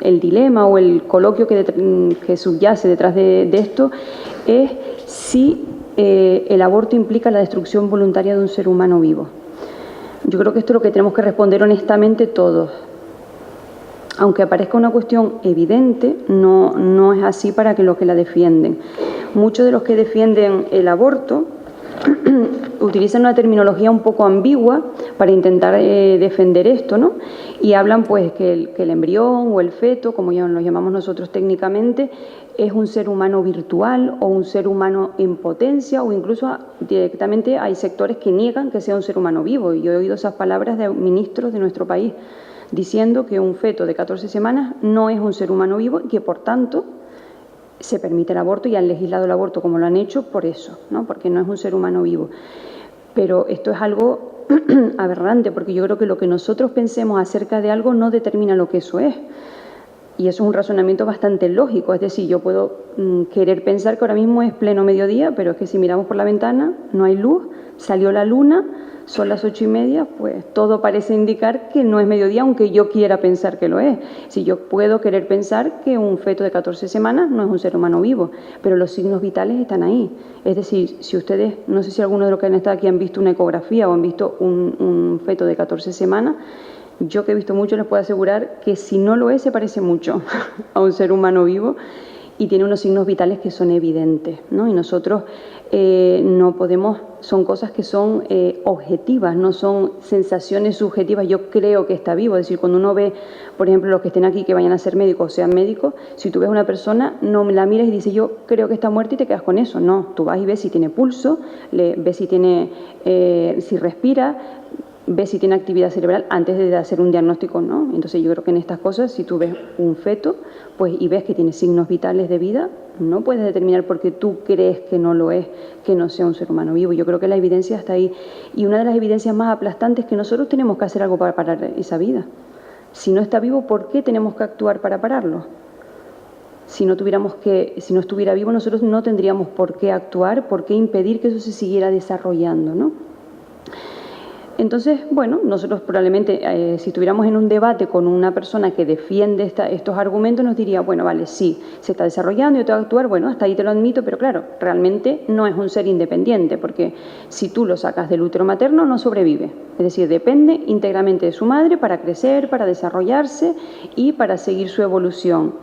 el dilema o el coloquio que subyace detrás de esto es si el aborto implica la destrucción voluntaria de un ser humano vivo. Yo creo que esto es lo que tenemos que responder honestamente todos. Aunque parezca una cuestión evidente, no es así para los que la defienden. Muchos de los que defienden el aborto utilizan una terminología un poco ambigua para intentar defender esto, ¿no? Y hablan pues que el embrión o el feto, como ya lo llamamos nosotros técnicamente, es un ser humano virtual o un ser humano en potencia, o incluso directamente hay sectores que niegan que sea un ser humano vivo. Y yo he oído esas palabras de ministros de nuestro país diciendo que un feto de 14 semanas no es un ser humano vivo y que por tanto se permite el aborto, y han legislado el aborto como lo han hecho por eso, ¿no? Porque no es un ser humano vivo. Pero esto es algo aberrante, porque yo creo que lo que nosotros pensemos acerca de algo no determina lo que eso es. Y eso es un razonamiento bastante lógico. Es decir, yo puedo querer pensar que ahora mismo es pleno mediodía, pero es que si miramos por la ventana no hay luz, salió la luna, son las 8:30, pues todo parece indicar que no es mediodía, aunque yo quiera pensar que lo es. Si yo puedo querer pensar que un feto de 14 semanas no es un ser humano vivo, pero los signos vitales están ahí. Es decir, si ustedes, no sé si alguno de los que han estado aquí han visto una ecografía o han visto un feto de 14 semanas, yo que he visto mucho les puedo asegurar que si no lo es, se parece mucho a un ser humano vivo y tiene unos signos vitales que son evidentes, ¿no? Y nosotros no podemos, son cosas que son objetivas, no son sensaciones subjetivas. Yo creo que está vivo, es decir, cuando uno ve, por ejemplo, los que estén aquí que vayan a ser médicos o sean médicos, si tú ves a una persona, no la miras y dices yo creo que está muerta y te quedas con eso. No, tú vas y ves si tiene pulso, ves si tiene, si respira, ves si tiene actividad cerebral antes de hacer un diagnóstico, ¿no? Entonces yo creo que en estas cosas, si tú ves un feto pues y ves que tiene signos vitales de vida, no puedes determinar porque tú crees que no lo es, que no sea un ser humano vivo. Yo creo que la evidencia está ahí. Y una de las evidencias más aplastantes es que nosotros tenemos que hacer algo para parar esa vida. Si no está vivo, ¿por qué tenemos que actuar para pararlo? Si no estuviera vivo, nosotros no tendríamos por qué actuar, por qué impedir que eso se siguiera desarrollando, ¿no? Entonces, bueno, nosotros probablemente, si estuviéramos en un debate con una persona que defiende estos argumentos, nos diría, bueno, vale, sí, se está desarrollando, yo tengo que actuar, bueno, hasta ahí te lo admito, pero claro, realmente no es un ser independiente, porque si tú lo sacas del útero materno, no sobrevive. Es decir, depende íntegramente de su madre para crecer, para desarrollarse y para seguir su evolución.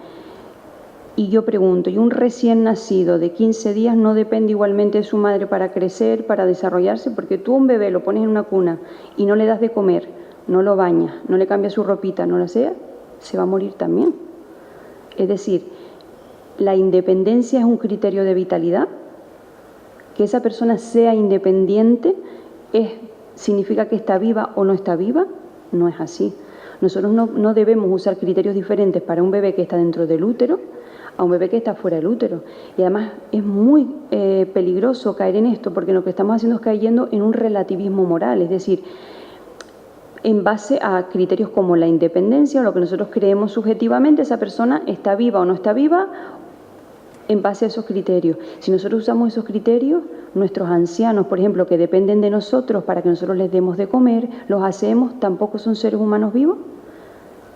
Y yo pregunto, ¿y un recién nacido de 15 días no depende igualmente de su madre para crecer, para desarrollarse? Porque tú a un bebé lo pones en una cuna y no le das de comer, no lo bañas, no le cambias su ropita, no lo sea, se va a morir también. Es decir, la independencia es un criterio de vitalidad. Que esa persona sea independiente significa que está viva o no está viva. No es así. Nosotros no debemos usar criterios diferentes para un bebé que está dentro del útero a un bebé que está fuera del útero. Y además es muy peligroso caer en esto, porque lo que estamos haciendo es cayendo en un relativismo moral, es decir, en base a criterios como la independencia o lo que nosotros creemos subjetivamente, esa persona está viva o no está viva en base a esos criterios. Si nosotros usamos esos criterios, nuestros ancianos, por ejemplo, que dependen de nosotros para que nosotros les demos de comer, los hacemos, tampoco son seres humanos vivos.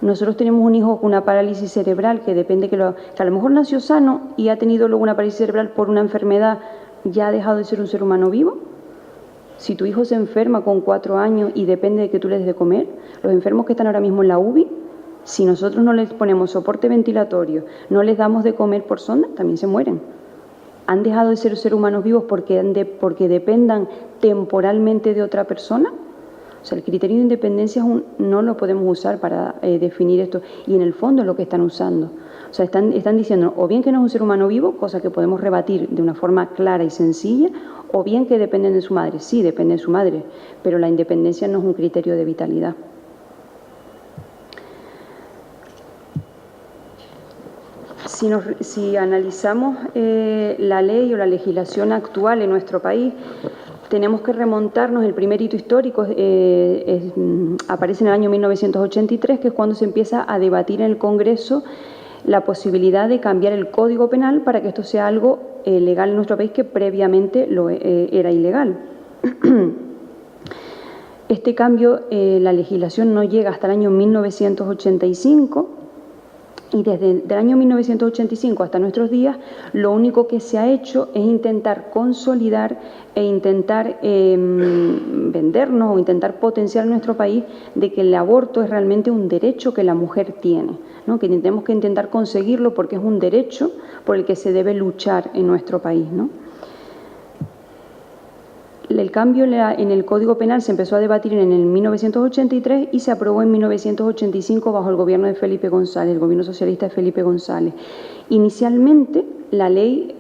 Nosotros tenemos un hijo con una parálisis cerebral que depende que a lo mejor nació sano y ha tenido luego una parálisis cerebral por una enfermedad, ¿ya ha dejado de ser un ser humano vivo? Si tu hijo se enferma con 4 años y depende de que tú les des de comer, los enfermos que están ahora mismo en la UBI, si nosotros no les ponemos soporte ventilatorio, no les damos de comer por sonda, también se mueren. ¿Han dejado de ser seres humanos vivos porque dependan temporalmente de otra persona? O sea, el criterio de independencia no lo podemos usar para definir esto. Y en el fondo es lo que están usando. O sea, están diciendo o bien que no es un ser humano vivo, cosa que podemos rebatir de una forma clara y sencilla, o bien que dependen de su madre. Sí, depende de su madre, pero la independencia no es un criterio de vitalidad. Si analizamos la ley o la legislación actual en nuestro país, tenemos que remontarnos, el primer hito histórico aparece en el año 1983, que es cuando se empieza a debatir en el Congreso la posibilidad de cambiar el Código Penal para que esto sea algo legal en nuestro país que previamente era ilegal. Este cambio, la legislación no llega hasta el año 1985, Y desde el año 1985 hasta nuestros días, lo único que se ha hecho es intentar consolidar e intentar vendernos o intentar potenciar en nuestro país de que el aborto es realmente un derecho que la mujer tiene, ¿no? Que tenemos que intentar conseguirlo porque es un derecho por el que se debe luchar en nuestro país, ¿no? El cambio en el Código Penal se empezó a debatir en el 1983 y se aprobó en 1985 bajo el gobierno de Felipe González, el gobierno socialista de Felipe González. Inicialmente, la ley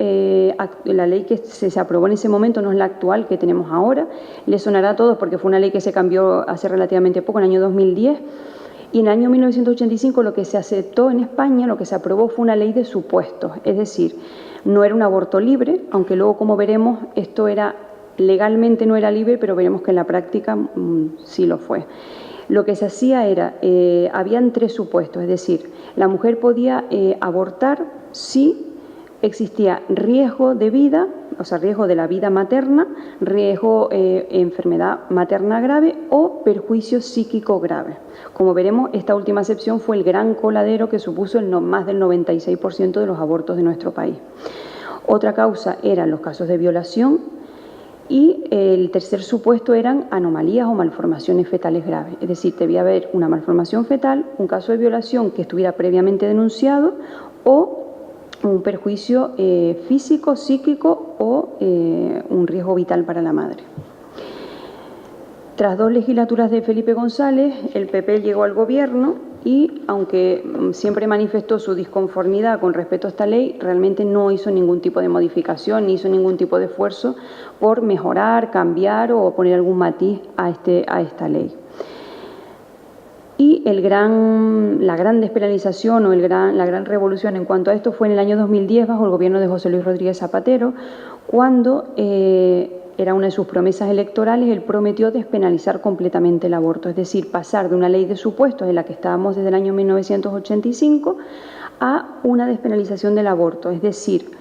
que se aprobó en ese momento no es la actual que tenemos ahora. Le sonará a todos porque fue una ley que se cambió hace relativamente poco, en el año 2010. Y en el año 1985 lo que se aceptó en España, lo que se aprobó fue una ley de supuestos. Es decir, no era un aborto libre, aunque luego, como veremos, esto era legalmente no era libre, pero veremos que en la práctica sí lo fue. Lo que se hacía era, habían 3 supuestos, es decir, la mujer podía abortar si existía riesgo de vida, o sea, riesgo de la vida materna, riesgo enfermedad materna grave o perjuicio psíquico grave. Como veremos, esta última excepción fue el gran coladero que supuso más del 96% de los abortos de nuestro país. Otra causa eran los casos de violación. Y el tercer supuesto eran anomalías o malformaciones fetales graves. Es decir, debía haber una malformación fetal, un caso de violación que estuviera previamente denunciado o un perjuicio físico, psíquico o un riesgo vital para la madre. Tras 2 legislaturas de Felipe González, el PP llegó al gobierno y, aunque siempre manifestó su disconformidad con respecto a esta ley, realmente no hizo ningún tipo de modificación, ni hizo ningún tipo de esfuerzo por mejorar, cambiar o poner algún matiz a esta ley. Y la gran despenalización o la gran revolución en cuanto a esto fue en el año 2010 bajo el gobierno de José Luis Rodríguez Zapatero, cuando era una de sus promesas electorales, él prometió despenalizar completamente el aborto, es decir, pasar de una ley de supuestos en la que estábamos desde el año 1985 a una despenalización del aborto, es decir,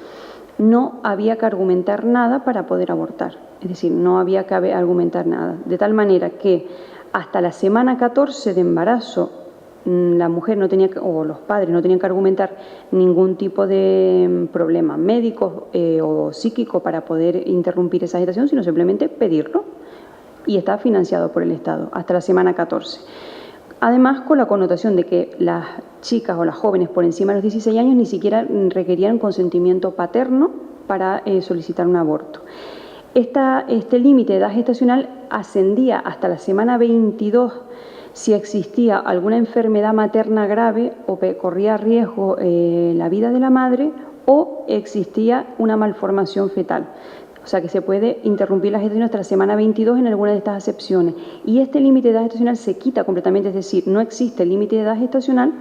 no había que argumentar nada para poder abortar, es decir, no había que argumentar nada, de tal manera que hasta la semana 14 de embarazo la mujer no tenía o los padres no tenían que argumentar ningún tipo de problema médico o psíquico para poder interrumpir esa gestación, sino simplemente pedirlo y está financiado por el Estado hasta la semana 14. Además, con la connotación de que las chicas o las jóvenes por encima de los 16 años ni siquiera requerían consentimiento paterno para solicitar un aborto. Este límite de edad gestacional ascendía hasta la semana 22 si existía alguna enfermedad materna grave o corría riesgo la vida de la madre o existía una malformación fetal. O sea que se puede interrumpir la gestación hasta la semana 22 en alguna de estas acepciones. Y este límite de edad gestacional se quita completamente, es decir, no existe límite de edad gestacional,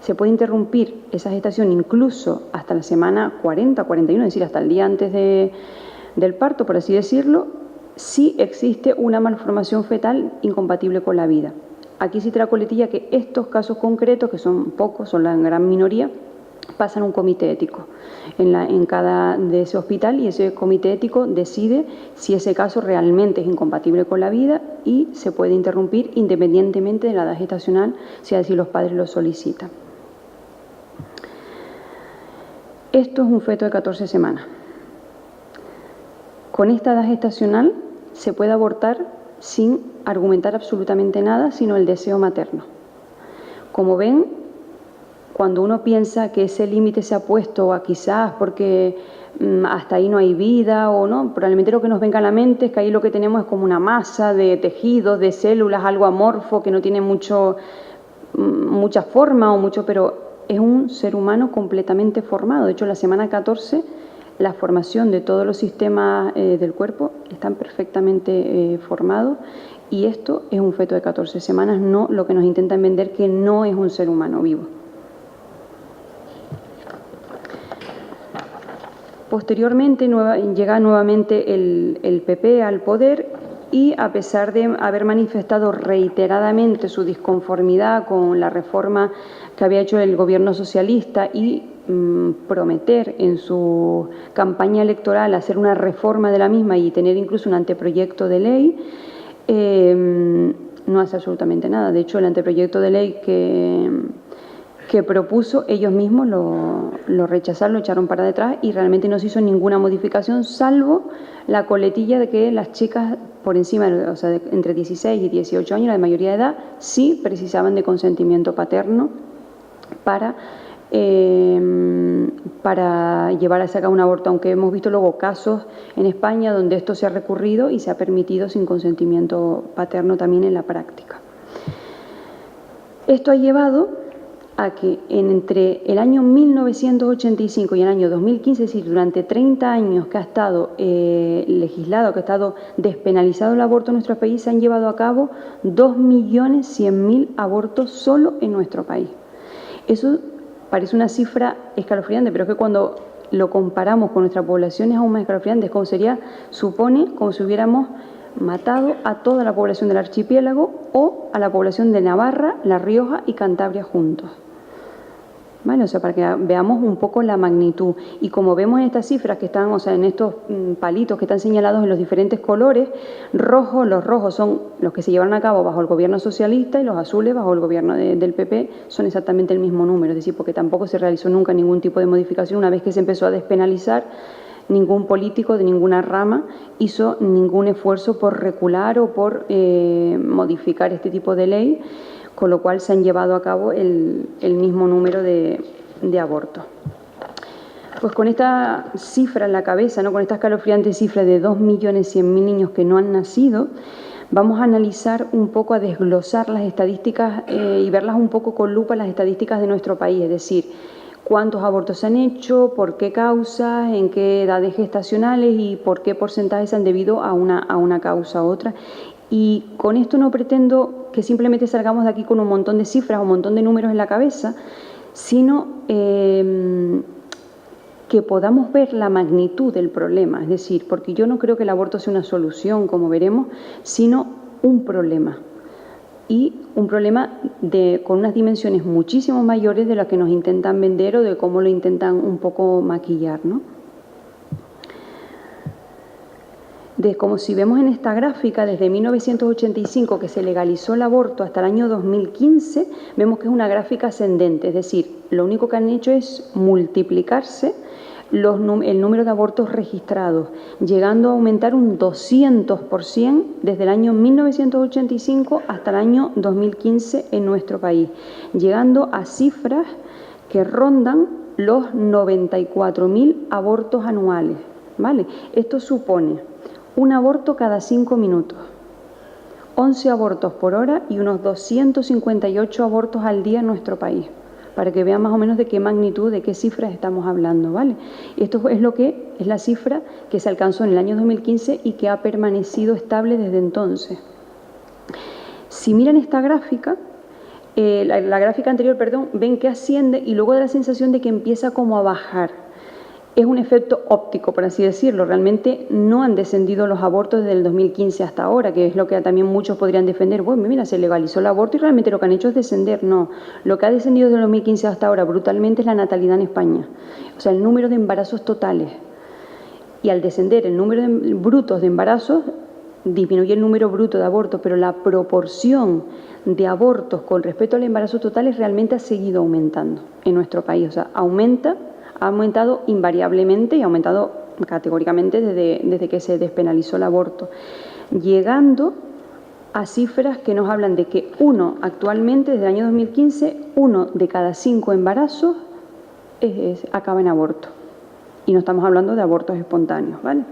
se puede interrumpir esa gestación incluso hasta la semana 40, 41, es decir, hasta el día antes del parto, por así decirlo, si existe una malformación fetal incompatible con la vida. Aquí sí te la coletilla que estos casos concretos, que son pocos, son la gran minoría, pasan a un comité ético en cada de ese hospital y ese comité ético decide si ese caso realmente es incompatible con la vida y se puede interrumpir independientemente de la edad gestacional, si así los padres lo solicitan. Esto es un feto de 14 semanas. Con esta edad gestacional se puede abortar sin argumentar absolutamente nada, sino el deseo materno. Como ven, cuando uno piensa que ese límite se ha puesto a quizás porque hasta ahí no hay vida o no, probablemente lo que nos venga a la mente es que ahí lo que tenemos es como una masa de tejidos, de células, algo amorfo que no tiene mucha forma o mucho, pero es un ser humano completamente formado. De hecho, la semana 14 la formación de todos los sistemas del cuerpo están perfectamente formados y esto es un feto de 14 semanas, no lo que nos intentan vender que no es un ser humano vivo. Posteriormente llega nuevamente el PP al poder y a pesar de haber manifestado reiteradamente su disconformidad con la reforma que había hecho el gobierno socialista y prometer en su campaña electoral hacer una reforma de la misma y tener incluso un anteproyecto de ley, no hace absolutamente nada. De hecho, el anteproyecto de ley que que propuso, ellos mismos lo rechazaron, lo echaron para detrás y realmente no se hizo ninguna modificación, salvo la coletilla de que las chicas por encima, o sea, entre 16 y 18 años, la mayoría de edad, sí precisaban de consentimiento paterno para llevar a cabo un aborto, aunque hemos visto luego casos en España donde esto se ha recurrido y se ha permitido sin consentimiento paterno también en la práctica. Esto ha llevado a que entre el año 1985 y el año 2015, es decir, durante 30 años que ha estado legislado, que ha estado despenalizado el aborto en nuestro país, se han llevado a cabo 2.100.000 abortos solo en nuestro país. Eso parece una cifra escalofriante, pero es que cuando lo comparamos con nuestra población es aún más escalofriante. Es como supone como si hubiéramos matado a toda la población del archipiélago o a la población de Navarra, La Rioja y Cantabria juntos. ¿Vale? O sea, para que veamos un poco la magnitud. Y como vemos en estas cifras que están, o sea, en estos palitos que están señalados en los diferentes colores, los rojos son los que se llevaron a cabo bajo el gobierno socialista y los azules bajo el gobierno del PP son exactamente el mismo número. Es decir, porque tampoco se realizó nunca ningún tipo de modificación. Una vez que se empezó a despenalizar, ningún político de ninguna rama hizo ningún esfuerzo por recular o por modificar este tipo de ley, con lo cual se han llevado a cabo el mismo número de abortos. Pues con esta cifra en la cabeza, ¿no?, con esta escalofriante cifra de 2.100.000 niños que no han nacido, vamos a analizar un poco, a desglosar las estadísticas y verlas un poco con lupa, las estadísticas de nuestro país, es decir, cuántos abortos se han hecho, por qué causas, en qué edades gestacionales y por qué porcentajes se han debido a una causa u otra. Y con esto no pretendo que simplemente salgamos de aquí con un montón de cifras o un montón de números en la cabeza, sino que podamos ver la magnitud del problema. Es decir, porque yo no creo que el aborto sea una solución, como veremos, sino un problema. Y un problema con unas dimensiones muchísimo mayores de las que nos intentan vender o de cómo lo intentan un poco maquillar, ¿no? Como si vemos en esta gráfica, desde 1985 que se legalizó el aborto hasta el año 2015, vemos que es una gráfica ascendente, es decir, lo único que han hecho es multiplicarse el número de abortos registrados, llegando a aumentar un 200% desde el año 1985 hasta el año 2015 en nuestro país, llegando a cifras que rondan los 94.000 abortos anuales, ¿vale? Esto supone un aborto cada 5 minutos, 11 abortos por hora y unos 258 abortos al día en nuestro país, para que vean más o menos de qué magnitud, de qué cifras estamos hablando, ¿vale? Esto es la cifra que se alcanzó en el año 2015 y que ha permanecido estable desde entonces. Si miran esta gráfica, la gráfica anterior, perdón, ven que asciende y luego da la sensación de que empieza como a bajar. Es un efecto óptico, por así decirlo. Realmente no han descendido los abortos desde el 2015 hasta ahora, que es lo que también muchos podrían defender. Bueno, mira, se legalizó el aborto y realmente lo que han hecho es descender. No, lo que ha descendido desde el 2015 hasta ahora brutalmente es la natalidad en España. O sea, el número de embarazos totales. Y al descender el número de brutos de embarazos, disminuye el número bruto de abortos, pero la proporción de abortos con respecto al embarazo total realmente ha seguido aumentando en nuestro país. O sea, ha aumentado invariablemente y ha aumentado categóricamente desde que se despenalizó el aborto, llegando a cifras que nos hablan de que actualmente, desde el año 2015, 1 de cada 5 embarazos acaba en aborto. Y no estamos hablando de abortos espontáneos, ¿vale?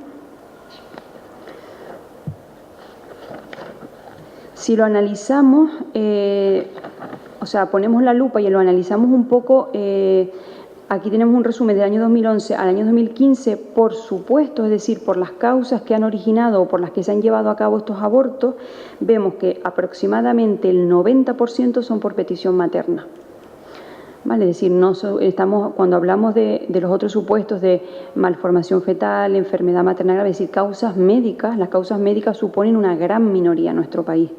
Si lo analizamos, o sea, ponemos la lupa y lo analizamos un poco. Aquí tenemos un resumen del año 2011 al año 2015, por supuesto, es decir, por las causas que han originado o por las que se han llevado a cabo estos abortos, vemos que aproximadamente el 90% son por petición materna. ¿Vale? Es decir, cuando hablamos de los otros supuestos de malformación fetal, enfermedad materna grave, es decir, causas médicas, las causas médicas suponen una gran minoría en nuestro país.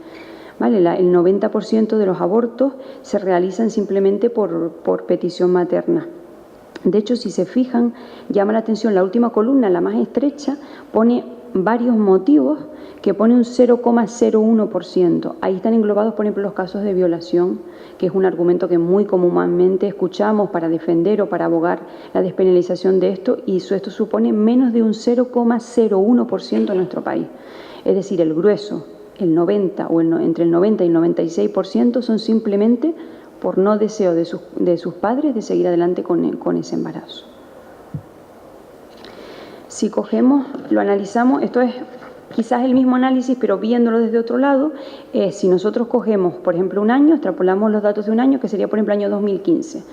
¿Vale? El 90% de los abortos se realizan simplemente por petición materna. De hecho, si se fijan, llama la atención la última columna, la más estrecha, pone varios motivos que pone un 0,01%. Ahí están englobados, por ejemplo, los casos de violación, que es un argumento que muy comúnmente escuchamos para defender o para abogar la despenalización de esto, y esto supone menos de un 0,01% en nuestro país. Es decir, el grueso, el 90 o entre el 90 y el 96% son simplemente por no deseo de sus padres de seguir adelante con ese embarazo. Si cogemos, lo analizamos, esto es quizás el mismo análisis, pero viéndolo desde otro lado, si nosotros cogemos, por ejemplo, un año, extrapolamos los datos de un año, que sería, por ejemplo, el año 2015,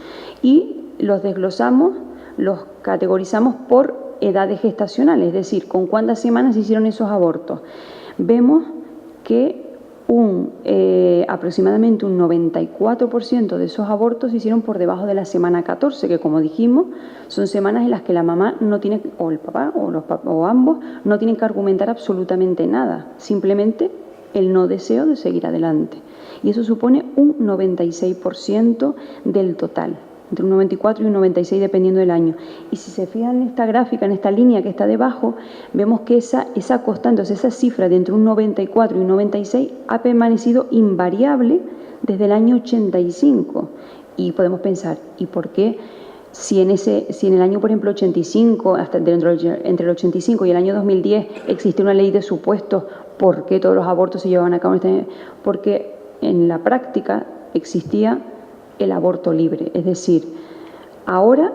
y los desglosamos, los categorizamos por edades gestacionales, es decir, con cuántas semanas se hicieron esos abortos. Vemos que aproximadamente un 94% de esos abortos se hicieron por debajo de la semana 14, que, como dijimos, son semanas en las que la mamá no tiene, o el papá, o ambos, no tienen que argumentar absolutamente nada, simplemente el no deseo de seguir adelante. Y eso supone un 96% del total, entre un 94 y un 96 dependiendo del año. Y si se fijan en esta gráfica, en esta línea que está debajo, vemos que esa constante, o sea, esa cifra de entre un 94 y un 96 ha permanecido invariable desde el año 85. Y podemos pensar, ¿y por qué? Si en el año, por ejemplo, 85, entre el 85 y el año 2010 existe una ley de supuestos, ¿por qué todos los abortos se llevaban a cabo? Porque en la práctica existía el aborto libre, es decir, ahora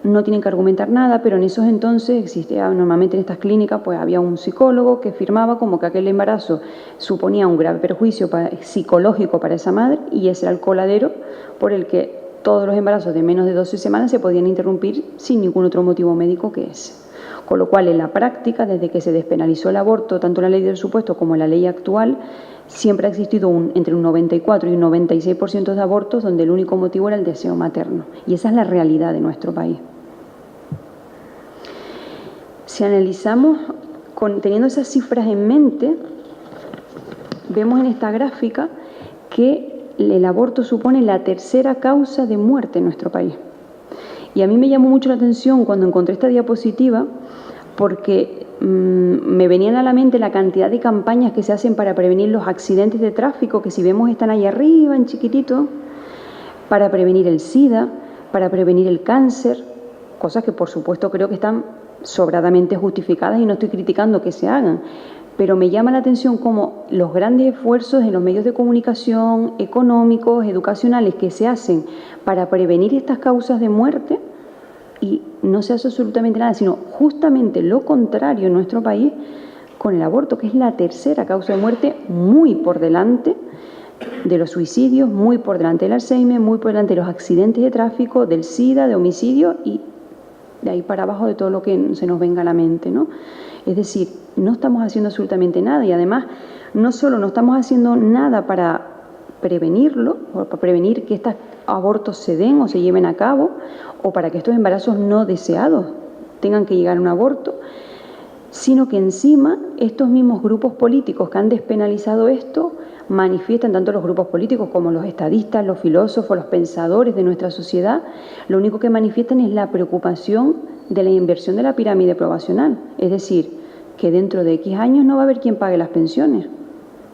no tienen que argumentar nada, pero en esos entonces existía, normalmente en estas clínicas, pues había un psicólogo que firmaba como que aquel embarazo suponía un grave perjuicio psicológico para esa madre, y ese era el coladero por el que todos los embarazos de menos de 12 semanas se podían interrumpir sin ningún otro motivo médico que ese. Con lo cual, en la práctica, desde que se despenalizó el aborto, tanto en la ley del supuesto como en la ley actual, siempre ha existido entre un 94 y un 96% de abortos donde el único motivo era el deseo materno. Y esa es la realidad de nuestro país. Si analizamos, teniendo esas cifras en mente, vemos en esta gráfica que el aborto supone la tercera causa de muerte en nuestro país. Y a mí me llamó mucho la atención cuando encontré esta diapositiva, porque me venían a la mente la cantidad de campañas que se hacen para prevenir los accidentes de tráfico, que si vemos están ahí arriba en chiquitito, para prevenir el SIDA, para prevenir el cáncer, cosas que por supuesto creo que están sobradamente justificadas y no estoy criticando que se hagan, pero me llama la atención cómo los grandes esfuerzos en los medios de comunicación, económicos, educacionales que se hacen para prevenir estas causas de muerte, y no se hace absolutamente nada, sino justamente lo contrario en nuestro país con el aborto, que es la tercera causa de muerte, muy por delante de los suicidios, muy por delante del Alzheimer, muy por delante de los accidentes de tráfico, del SIDA, de homicidio y de ahí para abajo de todo lo que se nos venga a la mente, ¿no? Es decir, no estamos haciendo absolutamente nada, y además no solo no estamos haciendo nada para prevenirlo, o para prevenir que estos abortos se den o se lleven a cabo, o para que estos embarazos no deseados tengan que llegar a un aborto, sino que encima estos mismos grupos políticos que han despenalizado esto manifiestan, tanto los grupos políticos como los estadistas, los filósofos, los pensadores de nuestra sociedad, lo único que manifiestan es la preocupación de la inversión de la pirámide poblacional, es decir, que dentro de X años no va a haber quien pague las pensiones,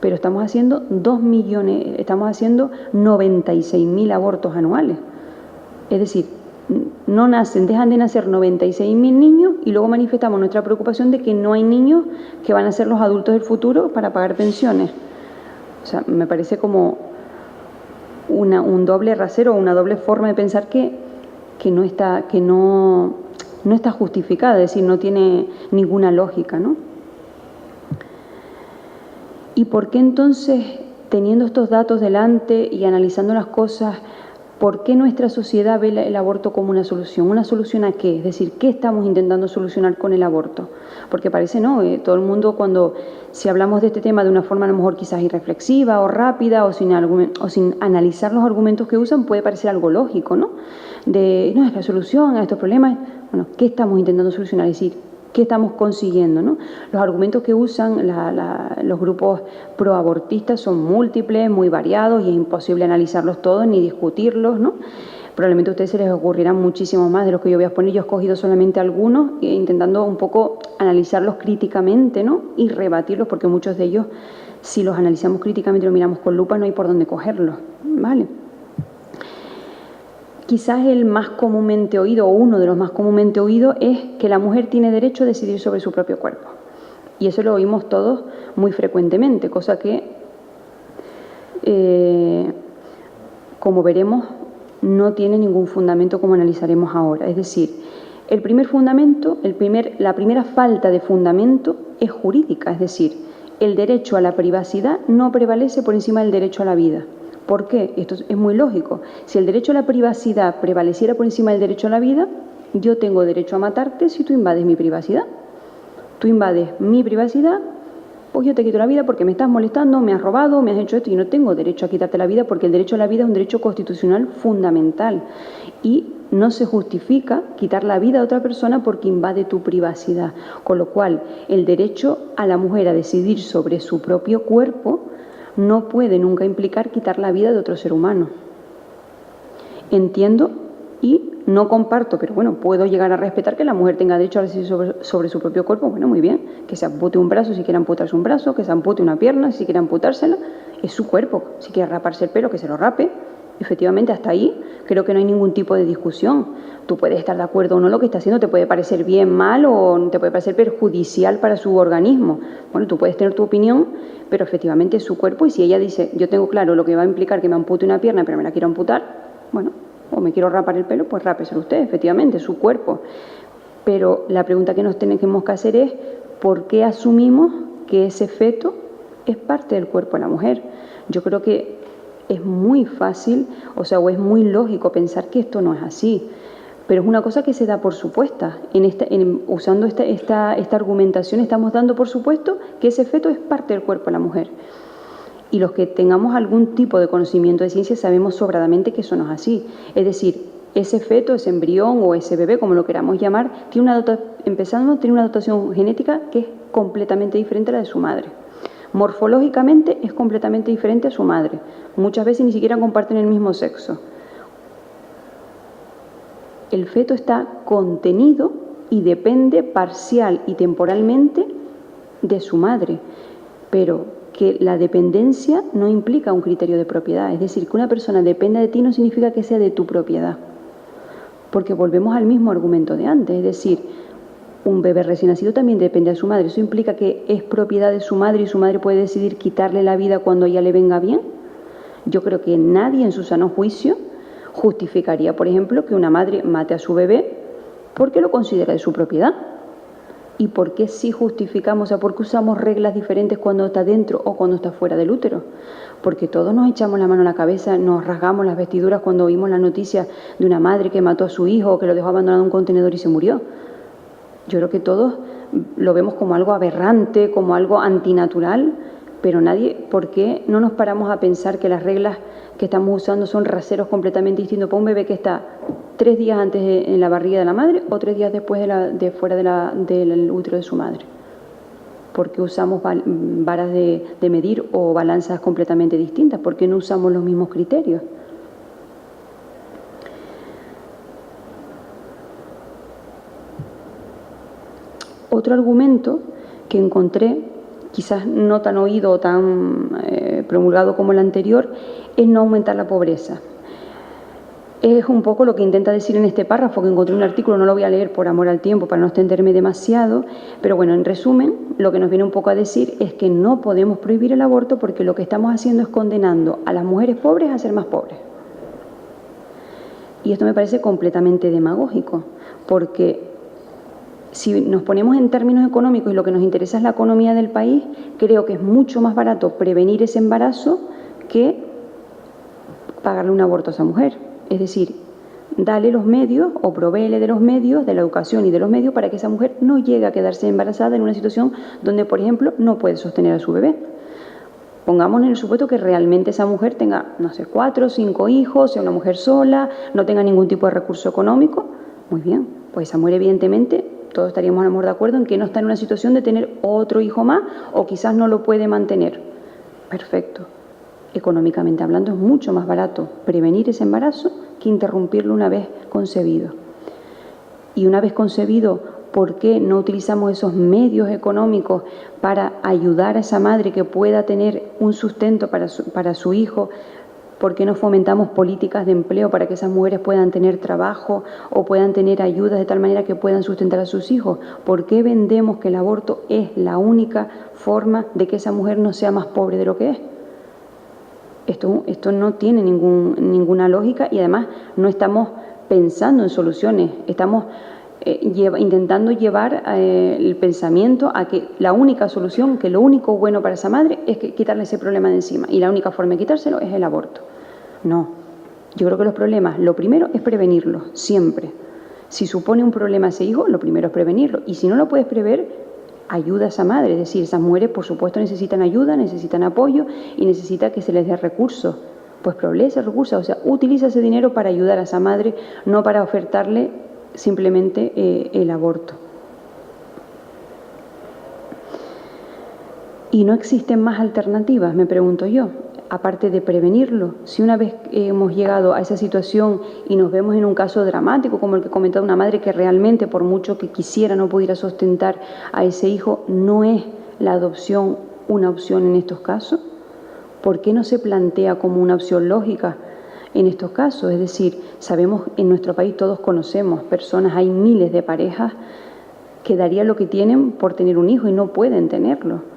pero estamos haciendo 2 millones, estamos haciendo 96.000 abortos anuales, es decir, no nacen, dejan de nacer 96.000 niños y luego manifestamos nuestra preocupación de que no hay niños que van a ser los adultos del futuro para pagar pensiones. O sea, me parece como un doble rasero, una doble forma de pensar que no está justificada, es decir, no tiene ninguna lógica, ¿no? ¿Y por qué entonces, teniendo estos datos delante y analizando las cosas, por qué nuestra sociedad ve el aborto como una solución? ¿Una solución a qué? Es decir, ¿qué estamos intentando solucionar con el aborto? Porque parece, ¿no? Todo el mundo si hablamos de este tema de una forma a lo mejor quizás irreflexiva o rápida o sin analizar los argumentos que usan, puede parecer algo lógico, ¿no? Es la solución a estos problemas. Bueno, ¿qué estamos intentando solucionar? Es decir, ¿qué estamos consiguiendo, ¿no? Los argumentos que usan los grupos proabortistas son múltiples, muy variados, y es imposible analizarlos todos ni discutirlos, ¿no? Probablemente a ustedes se les ocurrirán muchísimos más de los que yo voy a exponer. Yo he escogido solamente algunos, intentando un poco analizarlos críticamente, ¿no? Y rebatirlos, porque muchos de ellos, si los analizamos críticamente y los miramos con lupa, no hay por dónde cogerlos, ¿vale? Quizás el más comúnmente oído, o uno de los más comúnmente oídos, es que la mujer tiene derecho a decidir sobre su propio cuerpo. Y eso lo oímos todos muy frecuentemente, cosa que, como veremos, no tiene ningún fundamento, como analizaremos ahora. Es decir, el primer fundamento, la primera falta de fundamento es jurídica, es decir, el derecho a la privacidad no prevalece por encima del derecho a la vida. ¿Por qué? Esto es muy lógico. Si el derecho a la privacidad prevaleciera por encima del derecho a la vida, yo tengo derecho a matarte si tú invades mi privacidad. Tú invades mi privacidad, pues yo te quito la vida porque me estás molestando, me has robado, me has hecho esto, y no tengo derecho a quitarte la vida porque el derecho a la vida es un derecho constitucional fundamental y no se justifica quitar la vida a otra persona porque invade tu privacidad. Con lo cual, el derecho a la mujer a decidir sobre su propio cuerpo no puede nunca implicar quitar la vida de otro ser humano. Entiendo y no comparto, pero bueno, puedo llegar a respetar que la mujer tenga derecho a decidir sobre su propio cuerpo. Bueno, muy bien, que se ampute un brazo si quiere amputarse un brazo, que se ampute una pierna si quiere amputársela, es su cuerpo. Si quiere raparse el pelo, que se lo rape. Efectivamente, hasta ahí creo que no hay ningún tipo de discusión. Tú puedes estar de acuerdo o no lo que está haciendo, te puede parecer bien, mal o te puede parecer perjudicial para su organismo. Bueno, tú puedes tener tu opinión, pero efectivamente es su cuerpo, y si ella dice, yo tengo claro lo que va a implicar que me ampute una pierna, pero me la quiero amputar, bueno, o me quiero rapar el pelo, pues rápeselo usted, efectivamente, es su cuerpo. Pero la pregunta que nos tenemos que hacer es, ¿por qué asumimos que ese feto es parte del cuerpo de la mujer? Yo creo que es muy fácil, o es muy lógico pensar que esto no es así, pero es una cosa que se da por supuesta. Usando esta argumentación estamos dando por supuesto que ese feto es parte del cuerpo de la mujer. Y los que tengamos algún tipo de conocimiento de ciencia sabemos sobradamente que eso no es así. Es decir, ese feto, ese embrión o ese bebé, como lo queramos llamar, tiene una dotación genética que es completamente diferente a la de su madre. Morfológicamente es completamente diferente a su madre. Muchas veces ni siquiera comparten el mismo sexo. El feto está contenido y depende parcial y temporalmente de su madre, pero que la dependencia no implica un criterio de propiedad. Es decir, que una persona dependa de ti no significa que sea de tu propiedad, porque volvemos al mismo argumento de antes. Es decir, un bebé recién nacido también depende de su madre. ¿Eso implica que es propiedad de su madre y su madre puede decidir quitarle la vida cuando a ella le venga bien? Yo creo que nadie en su sano juicio justificaría, por ejemplo, que una madre mate a su bebé porque lo considera de su propiedad. ¿Y por qué sí justificamos, por qué usamos reglas diferentes cuando está dentro o cuando está fuera del útero? Porque todos nos echamos la mano a la cabeza, nos rasgamos las vestiduras cuando oímos la noticia de una madre que mató a su hijo o que lo dejó abandonado en un contenedor y se murió. Yo creo que todos lo vemos como algo aberrante, como algo antinatural, pero ¿por qué no nos paramos a pensar que las reglas que estamos usando son raseros completamente distintos para un bebé que está 3 días antes en la barriga de la madre o 3 días después de fuera del útero de su madre? ¿Por qué usamos varas de medir o balanzas completamente distintas? ¿Por qué no usamos los mismos criterios? Otro argumento que encontré, quizás no tan oído o tan promulgado como el anterior, es no aumentar la pobreza. Es un poco lo que intenta decir en este párrafo, que encontré un artículo, no lo voy a leer por amor al tiempo para no extenderme demasiado, pero bueno, en resumen, lo que nos viene un poco a decir es que no podemos prohibir el aborto porque lo que estamos haciendo es condenando a las mujeres pobres a ser más pobres. Y esto me parece completamente demagógico, porque si nos ponemos en términos económicos y lo que nos interesa es la economía del país, creo que es mucho más barato prevenir ese embarazo que pagarle un aborto a esa mujer. Es decir, dale los medios o provéele de los medios, de la educación y de los medios para que esa mujer no llegue a quedarse embarazada en una situación donde, por ejemplo, no puede sostener a su bebé. Pongamos en el supuesto que realmente esa mujer tenga, 4 o 5 hijos, sea una mujer sola, no tenga ningún tipo de recurso económico. Muy bien, pues esa mujer evidentemente, todos estaríamos a lo mejor de acuerdo en que no está en una situación de tener otro hijo más o quizás no lo puede mantener. Perfecto. Económicamente hablando es mucho más barato prevenir ese embarazo que interrumpirlo una vez concebido. Y una vez concebido, ¿por qué no utilizamos esos medios económicos para ayudar a esa madre que pueda tener un sustento para su hijo? ¿Por qué no fomentamos políticas de empleo para que esas mujeres puedan tener trabajo o puedan tener ayudas de tal manera que puedan sustentar a sus hijos? ¿Por qué vendemos que el aborto es la única forma de que esa mujer no sea más pobre de lo que es? Esto no tiene ninguna lógica y además no estamos pensando en soluciones, estamos intentando llevar el pensamiento a que la única solución, que lo único bueno para esa madre es quitarle ese problema de encima y la única forma de quitárselo es el aborto. No, yo creo que los problemas, lo primero es prevenirlos, siempre. Si supone un problema a ese hijo, lo primero es prevenirlo y si no lo puedes prever, ayuda a esa madre, es decir, esas mujeres por supuesto necesitan ayuda, necesitan apoyo y necesita que se les dé recursos. Pues provee ese recurso, o sea, utiliza ese dinero para ayudar a esa madre, no para ofertarle simplemente el aborto. Y no existen más alternativas, me pregunto yo, aparte de prevenirlo. Si una vez hemos llegado a esa situación y nos vemos en un caso dramático, como el que comentaba una madre que realmente, por mucho que quisiera, no pudiera sostentar a ese hijo, ¿no es la adopción una opción en estos casos? ¿Por qué no se plantea como una opción lógica en estos casos? Es decir, sabemos, en nuestro país todos conocemos personas, hay miles de parejas que darían lo que tienen por tener un hijo y no pueden tenerlo.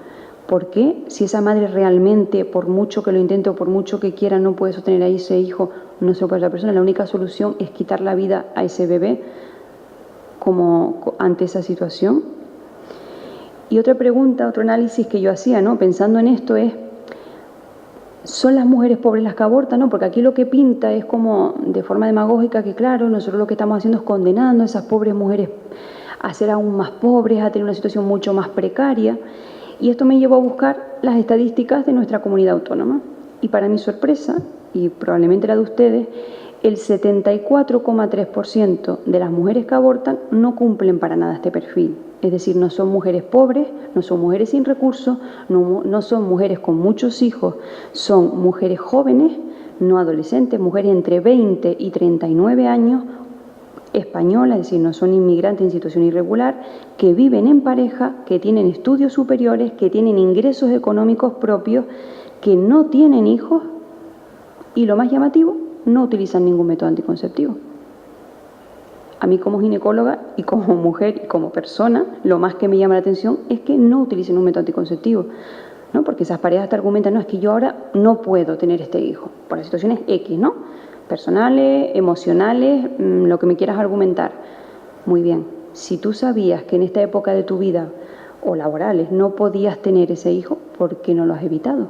¿Por qué? Si esa madre realmente, por mucho que lo intente o por mucho que quiera, no puede sostener a ese hijo, no se lo puede a la persona. La única solución es quitar la vida a ese bebé como ante esa situación. Y otra pregunta, otro análisis que yo hacía, ¿no? Pensando en esto es, ¿son las mujeres pobres las que abortan? No, porque aquí lo que pinta es como de forma demagógica que, claro, nosotros lo que estamos haciendo es condenando a esas pobres mujeres a ser aún más pobres, a tener una situación mucho más precaria. Y esto me llevó a buscar las estadísticas de nuestra comunidad autónoma. Y para mi sorpresa, y probablemente la de ustedes, el 74,3% de las mujeres que abortan no cumplen para nada este perfil. Es decir, no son mujeres pobres, no son mujeres sin recursos, no son mujeres con muchos hijos, son mujeres jóvenes, no adolescentes, mujeres entre 20 y 39 años, españolas, es decir, no son inmigrantes en situación irregular, que viven en pareja, que tienen estudios superiores, que tienen ingresos económicos propios, que no tienen hijos y, lo más llamativo, no utilizan ningún método anticonceptivo. A mí como ginecóloga y como mujer y como persona, lo más que me llama la atención es que no utilicen un método anticonceptivo, ¿no? Porque esas parejas te argumentan, no, es que yo ahora no puedo tener este hijo, por las situaciones X, ¿no? Personales, emocionales, lo que me quieras argumentar. Muy bien, si tú sabías que en esta época de tu vida o laborales no podías tener ese hijo, ¿por qué no lo has evitado?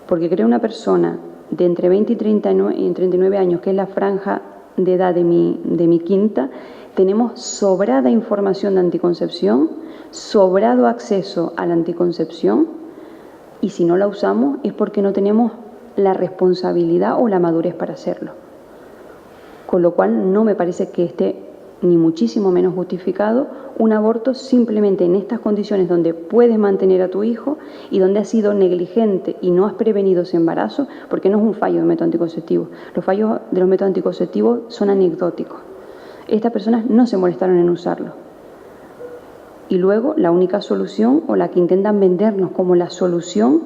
Porque creo una persona de entre 20 y 39 años, que es la franja de edad de mi quinta, tenemos sobrada información de anticoncepción, sobrado acceso a la anticoncepción, y si no la usamos es porque no tenemos la responsabilidad o la madurez para hacerlo. Con lo cual no me parece que esté ni muchísimo menos justificado un aborto simplemente en estas condiciones donde puedes mantener a tu hijo y donde has sido negligente y no has prevenido ese embarazo, porque no es un fallo del método anticonceptivo. Los fallos de los métodos anticonceptivos son anecdóticos. Estas personas no se molestaron en usarlo. Y luego la única solución, o la que intentan vendernos como la solución,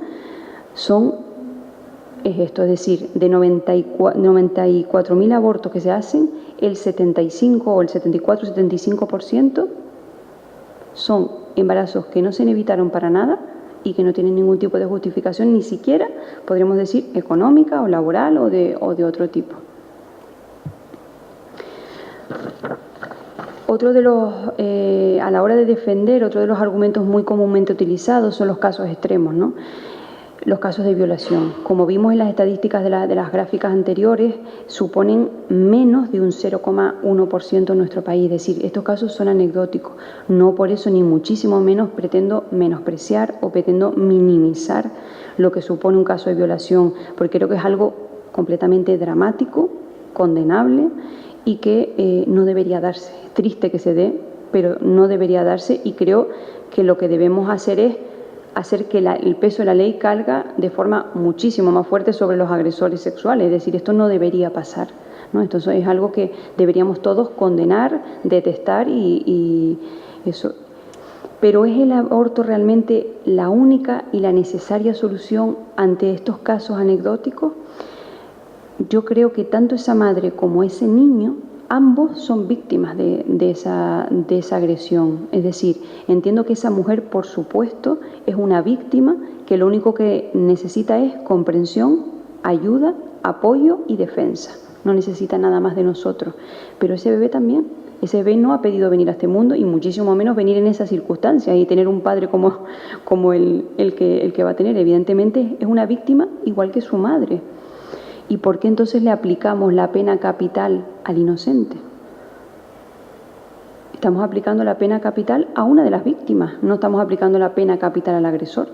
es esto, es decir, de 94.000 abortos que se hacen, el 75 o el 74-75% son embarazos que no se evitaron para nada y que no tienen ningún tipo de justificación, ni siquiera, podríamos decir, económica o laboral o de otro tipo. Otro de los, a la hora de defender, otro de los argumentos muy comúnmente utilizados son los casos extremos, ¿no? Los casos de violación. Como vimos en las estadísticas de las gráficas anteriores, suponen menos de un 0,1% en nuestro país. Es decir, estos casos son anecdóticos. No por eso, ni muchísimo menos, pretendo menospreciar o pretendo minimizar lo que supone un caso de violación, porque creo que es algo completamente dramático, condenable y que no debería darse. Es triste que se dé, pero no debería darse, y creo que lo que debemos hacer es hacer que el peso de la ley caiga de forma muchísimo más fuerte sobre los agresores sexuales. Es decir, esto no debería pasar, ¿no? Entonces es algo que deberíamos todos condenar, detestar y eso. Pero ¿es el aborto realmente la única y la necesaria solución ante estos casos anecdóticos? Yo creo que tanto esa madre como ese niño, ambos son víctimas de esa agresión. Es decir, entiendo que esa mujer, por supuesto, es una víctima que lo único que necesita es comprensión, ayuda, apoyo y defensa. No necesita nada más de nosotros. Pero ese bebé también. Ese bebé no ha pedido venir a este mundo y muchísimo menos venir en esas circunstancias y tener un padre como el que va a tener. Evidentemente es una víctima igual que su madre. ¿Y por qué entonces le aplicamos la pena capital al inocente? Estamos aplicando la pena capital a una de las víctimas, no estamos aplicando la pena capital al agresor.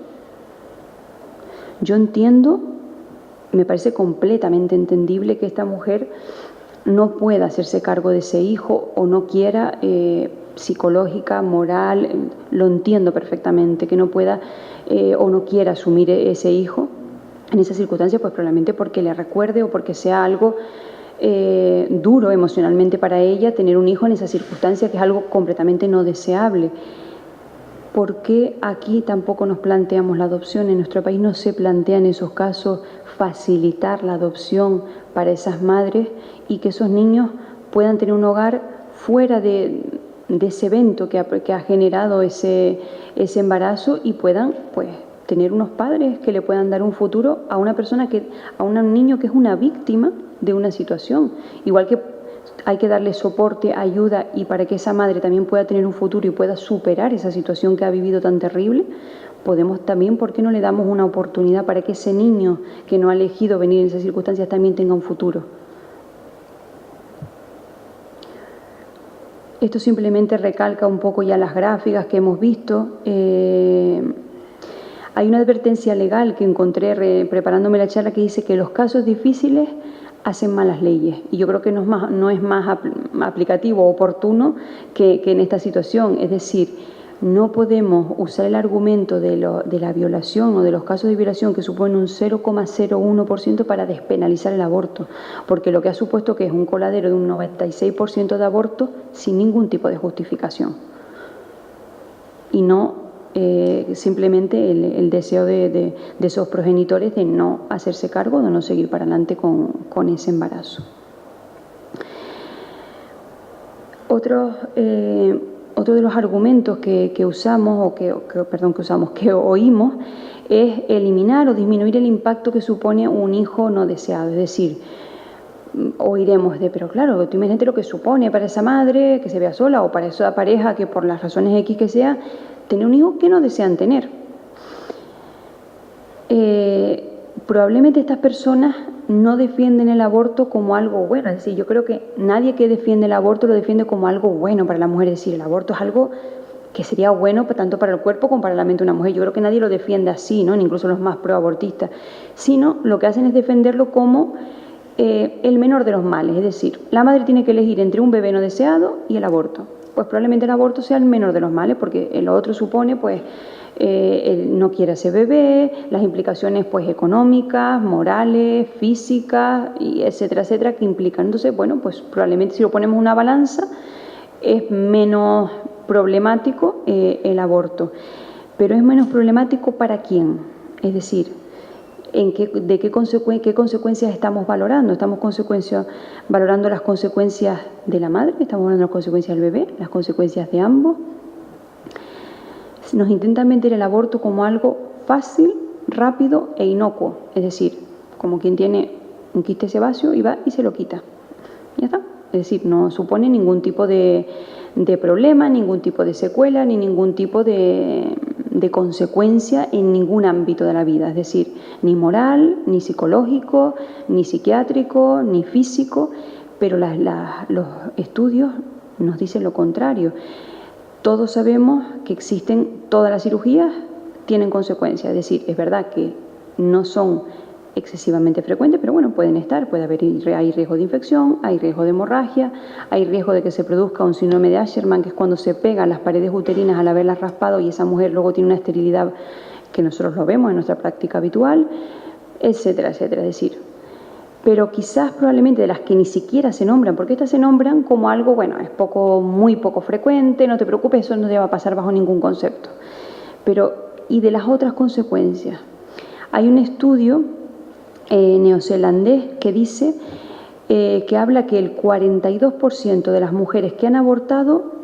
Yo entiendo, me parece completamente entendible que esta mujer no pueda hacerse cargo de ese hijo o no quiera, psicológica, moral, lo entiendo perfectamente, que no pueda o no quiera asumir ese hijo en esas circunstancias, pues probablemente porque le recuerde o porque sea algo duro emocionalmente para ella tener un hijo en esas circunstancias, que es algo completamente no deseable. ¿Por qué aquí tampoco nos planteamos la adopción? En nuestro país no se plantea en esos casos facilitar la adopción para esas madres y que esos niños puedan tener un hogar fuera de ese evento que ha generado ese embarazo y puedan, pues, tener unos padres que le puedan dar un futuro a una persona a un niño que es una víctima de una situación. Igual que hay que darle soporte, ayuda y para que esa madre también pueda tener un futuro y pueda superar esa situación que ha vivido tan terrible, podemos también, ¿por qué no le damos una oportunidad para que ese niño que no ha elegido venir en esas circunstancias también tenga un futuro? Esto simplemente recalca un poco ya las gráficas que hemos visto. Hay una advertencia legal que encontré preparándome la charla que dice que los casos difíciles hacen malas leyes. Y yo creo que no es más aplicativo o oportuno que en esta situación. Es decir, no podemos usar el argumento de la violación o de los casos de violación que suponen un 0,01% para despenalizar el aborto, porque lo que ha supuesto que es un coladero de un 96% de abortos sin ningún tipo de justificación. Y no simplemente el deseo de esos progenitores de no hacerse cargo, de no seguir para adelante con ese embarazo. Otro de los argumentos que oímos es eliminar o disminuir el impacto que supone un hijo no deseado. Es decir, oiremos pero claro, tú imagínate lo que supone para esa madre que se vea sola o para esa pareja que por las razones X que sea, tener un hijo que no desean tener. Probablemente estas personas no defienden el aborto como algo bueno. Es decir, yo creo que nadie que defiende el aborto lo defiende como algo bueno para la mujer. Es decir, el aborto es algo que sería bueno tanto para el cuerpo como para la mente de una mujer. Yo creo que nadie lo defiende así, ¿no? Incluso los más proabortistas. Sino lo que hacen es defenderlo como el menor de los males. Es decir, la madre tiene que elegir entre un bebé no deseado y el aborto. Pues probablemente el aborto sea el menor de los males, porque lo otro supone, pues, él no quiere a ese bebé, las implicaciones, pues, económicas, morales, físicas, y etcétera, etcétera, que implican. Entonces, bueno, pues probablemente si lo ponemos en una balanza, es menos problemático el aborto. Pero es menos problemático ¿para quién? Es decir, qué consecuencias estamos valorando. Estamos valorando las consecuencias de la madre, estamos valorando las consecuencias del bebé, las consecuencias de ambos. Nos intentan meter el aborto como algo fácil, rápido e inocuo. Es decir, como quien tiene un quiste sebáceo y va y se lo quita. Ya está. Es decir, no supone ningún tipo de problema, ningún tipo de secuela, ni ningún tipo de consecuencia en ningún ámbito de la vida. Es decir, ni moral, ni psicológico, ni psiquiátrico, ni físico, pero los estudios nos dicen lo contrario. Todos sabemos que todas las cirugías tienen consecuencias. Es decir, es verdad que no son excesivamente frecuentes, pero bueno, puede hay riesgo de infección, hay riesgo de hemorragia, hay riesgo de que se produzca un síndrome de Asherman, que es cuando se pegan las paredes uterinas al haberlas raspado y esa mujer luego tiene una esterilidad que nosotros lo vemos en nuestra práctica habitual, etcétera, etcétera. Es decir, pero quizás probablemente de las que ni siquiera se nombran, porque estas se nombran como algo, bueno, es muy poco frecuente, no te preocupes, eso no te va a pasar bajo ningún concepto. Pero, ¿y de las otras consecuencias? Hay un estudio neozelandés que dice que habla que el 42% de las mujeres que han abortado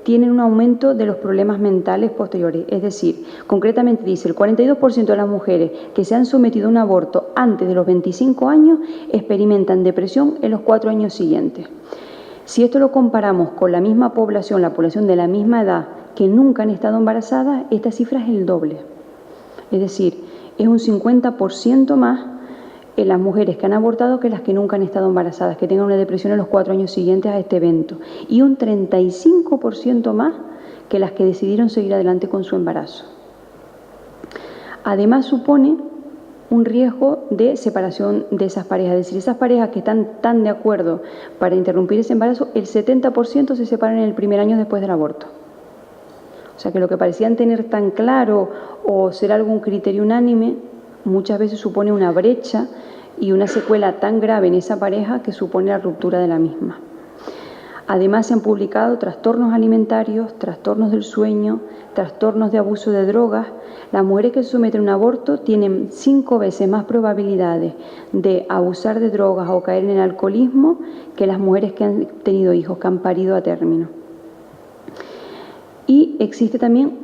tienen un aumento de los problemas mentales posteriores. Es decir, concretamente dice, el 42% de las mujeres que se han sometido a un aborto antes de los 25 años experimentan depresión en los 4 años siguientes. Si esto lo comparamos con la misma población, la población de la misma edad que nunca han estado embarazadas, esta cifra es el doble. Es decir, es un 50% más en las mujeres que han abortado que las que nunca han estado embarazadas, que tengan una depresión en los 4 años siguientes a este evento. Y un 35% más que las que decidieron seguir adelante con su embarazo. Además, supone un riesgo de separación de esas parejas. Es decir, esas parejas que están tan de acuerdo para interrumpir ese embarazo, el 70% se separan en el primer año después del aborto. O sea que lo que parecían tener tan claro o ser algún criterio unánime, muchas veces supone una brecha y una secuela tan grave en esa pareja que supone la ruptura de la misma. Además, se han publicado trastornos alimentarios, trastornos del sueño, trastornos de abuso de drogas. Las mujeres que se someten a un aborto tienen 5 veces más probabilidades de abusar de drogas o caer en el alcoholismo que las mujeres que han tenido hijos, que han parido a término. Y existe también,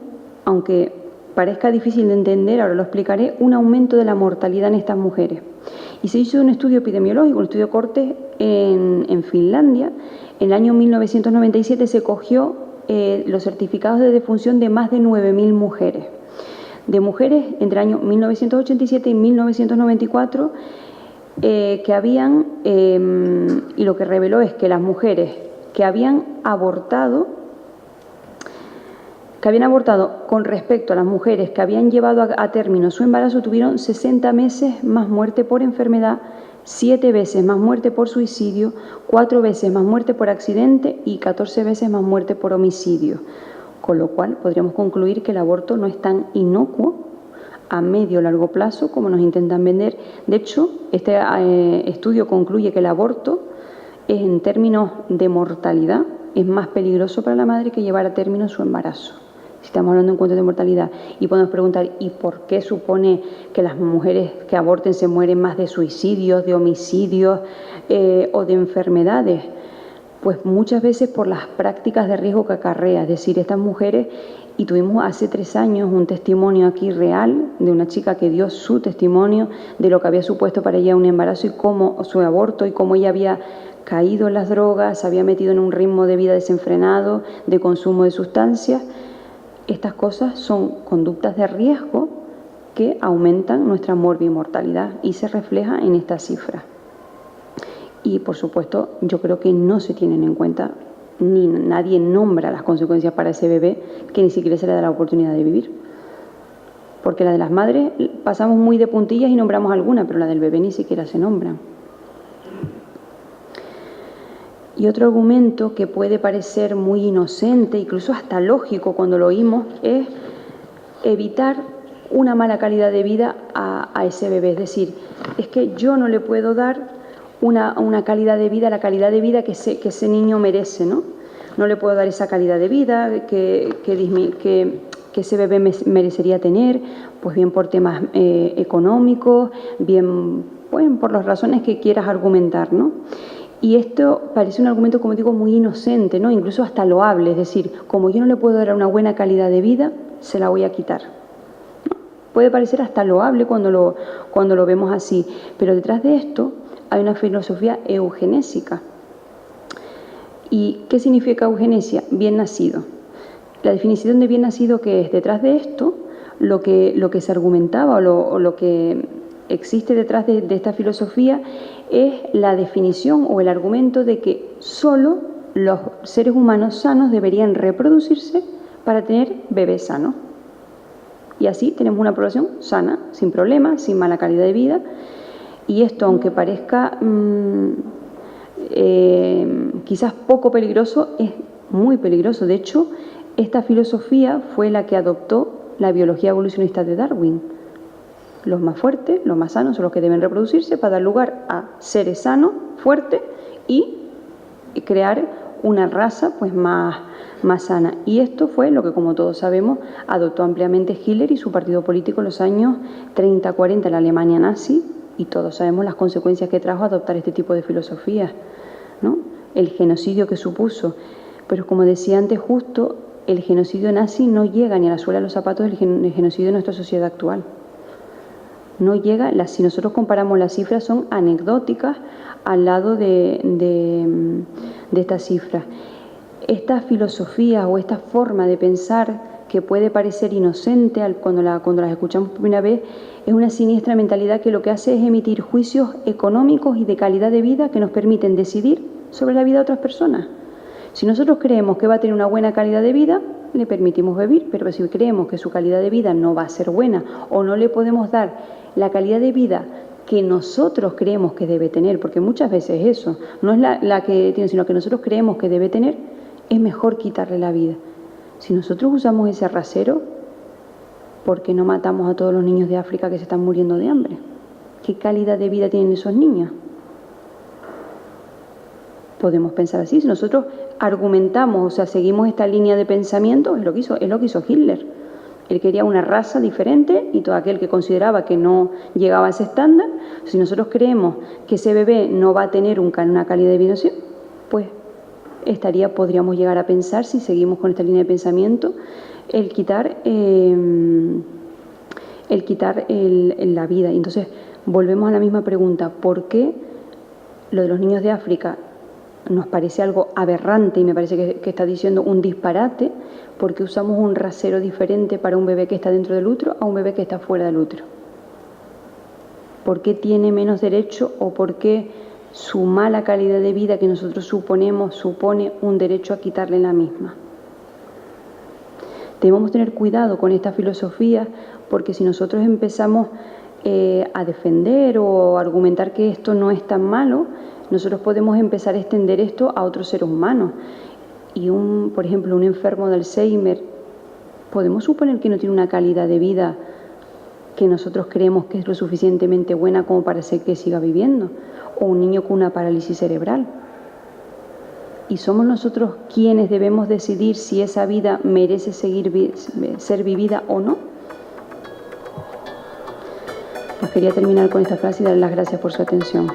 aunque parezca difícil de entender, ahora lo explicaré, un aumento de la mortalidad en estas mujeres. Y se hizo un estudio epidemiológico, un estudio corte en Finlandia. En el año 1997 se cogió los certificados de defunción de más de 9.000 mujeres. De mujeres entre el año 1987 y 1994 que habían, y lo que reveló es que las mujeres que habían abortado con respecto a las mujeres que habían llevado a término su embarazo, tuvieron 60 meses más muerte por enfermedad, 7 veces más muerte por suicidio, 4 veces más muerte por accidente y 14 veces más muerte por homicidio. Con lo cual podríamos concluir que el aborto no es tan inocuo a medio o largo plazo como nos intentan vender. De hecho, este estudio concluye que el aborto en términos de mortalidad es más peligroso para la madre que llevar a término su embarazo. Si estamos hablando en cuanto de mortalidad, y podemos preguntar, ¿y por qué supone que las mujeres que aborten se mueren más de suicidios, de homicidios o de enfermedades? Pues muchas veces por las prácticas de riesgo que acarrea. Es decir, estas mujeres, y tuvimos hace 3 años un testimonio aquí real de una chica que dio su testimonio de lo que había supuesto para ella un embarazo y cómo su aborto y cómo ella había caído en las drogas, se había metido en un ritmo de vida desenfrenado, de consumo de sustancias. Estas cosas son conductas de riesgo que aumentan nuestra morbimortalidad y se refleja en esta cifra. Y, por supuesto, yo creo que no se tienen en cuenta, ni nadie nombra las consecuencias para ese bebé que ni siquiera se le da la oportunidad de vivir. Porque la de las madres pasamos muy de puntillas y nombramos alguna, pero la del bebé ni siquiera se nombra. Y otro argumento que puede parecer muy inocente, incluso hasta lógico cuando lo oímos, es evitar una mala calidad de vida a ese bebé. Es decir, es que yo no le puedo dar una calidad de vida, la calidad de vida que ese niño merece, ¿no? No le puedo dar esa calidad de vida que ese bebé merecería tener, pues bien por temas económicos, bien por las razones que quieras argumentar, ¿no? Y esto parece un argumento, como digo, muy inocente, ¿no? Incluso hasta loable, es decir, como yo no le puedo dar una buena calidad de vida, se la voy a quitar. ¿No? Puede parecer hasta loable cuando lo vemos así, pero detrás de esto hay una filosofía eugenésica. ¿Y qué significa eugenesia? Bien nacido. La definición de bien nacido que es detrás de esto, lo que se argumentaba o lo que existe detrás de esta filosofía es la definición o el argumento de que solo los seres humanos sanos deberían reproducirse para tener bebés sanos. Y así tenemos una población sana, sin problemas, sin mala calidad de vida. Y esto, aunque parezca quizás poco peligroso, es muy peligroso. De hecho, esta filosofía fue la que adoptó la biología evolucionista de Darwin. Los más fuertes, los más sanos son los que deben reproducirse para dar lugar a seres sanos, fuertes y crear una raza pues más sana. Y esto fue lo que, como todos sabemos, adoptó ampliamente Hitler y su partido político en los años 30-40 en la Alemania nazi, y todos sabemos las consecuencias que trajo adoptar este tipo de filosofías, ¿no? El genocidio que supuso. Pero como decía antes, justo el genocidio nazi no llega ni a la suela de los zapatos del genocidio de nuestra sociedad actual. No llega, si nosotros comparamos las cifras, son anecdóticas al lado de estas cifras. Esta filosofía o esta forma de pensar que puede parecer inocente cuando las escuchamos por primera vez, es una siniestra mentalidad que lo que hace es emitir juicios económicos y de calidad de vida que nos permiten decidir sobre la vida de otras personas. Si nosotros creemos que va a tener una buena calidad de vida, le permitimos vivir, pero si creemos que su calidad de vida no va a ser buena o no le podemos dar la calidad de vida que nosotros creemos que debe tener, porque muchas veces eso no es la que tiene, sino que nosotros creemos que debe tener, es mejor quitarle la vida. Si nosotros usamos ese rasero, ¿por qué no matamos a todos los niños de África que se están muriendo de hambre? ¿Qué calidad de vida tienen esos niños? Podemos pensar así. Si nosotros argumentamos, o sea, seguimos esta línea de pensamiento, es lo que hizo Hitler. Él quería una raza diferente y todo aquel que consideraba que no llegaba a ese estándar, si nosotros creemos que ese bebé no va a tener una calidad de vida, pues podríamos llegar a pensar, si seguimos con esta línea de pensamiento, el quitar la vida. Entonces, volvemos a la misma pregunta: ¿por qué lo de los niños de África nos parece algo aberrante y me parece que está diciendo un disparate? Porque usamos un rasero diferente para un bebé que está dentro del útero a un bebé que está fuera del útero. ¿Por qué tiene menos derecho o por qué su mala calidad de vida que nosotros suponemos supone un derecho a quitarle la misma? Debemos tener cuidado con esta filosofía, porque si nosotros empezamos a defender o argumentar que esto no es tan malo, nosotros podemos empezar a extender esto a otros seres humanos. Y por ejemplo, un enfermo de Alzheimer, ¿podemos suponer que no tiene una calidad de vida que nosotros creemos que es lo suficientemente buena como para hacer que siga viviendo? O un niño con una parálisis cerebral. Y somos nosotros quienes debemos decidir si esa vida merece ser vivida o no. Pues quería terminar con esta frase y dar las gracias por su atención.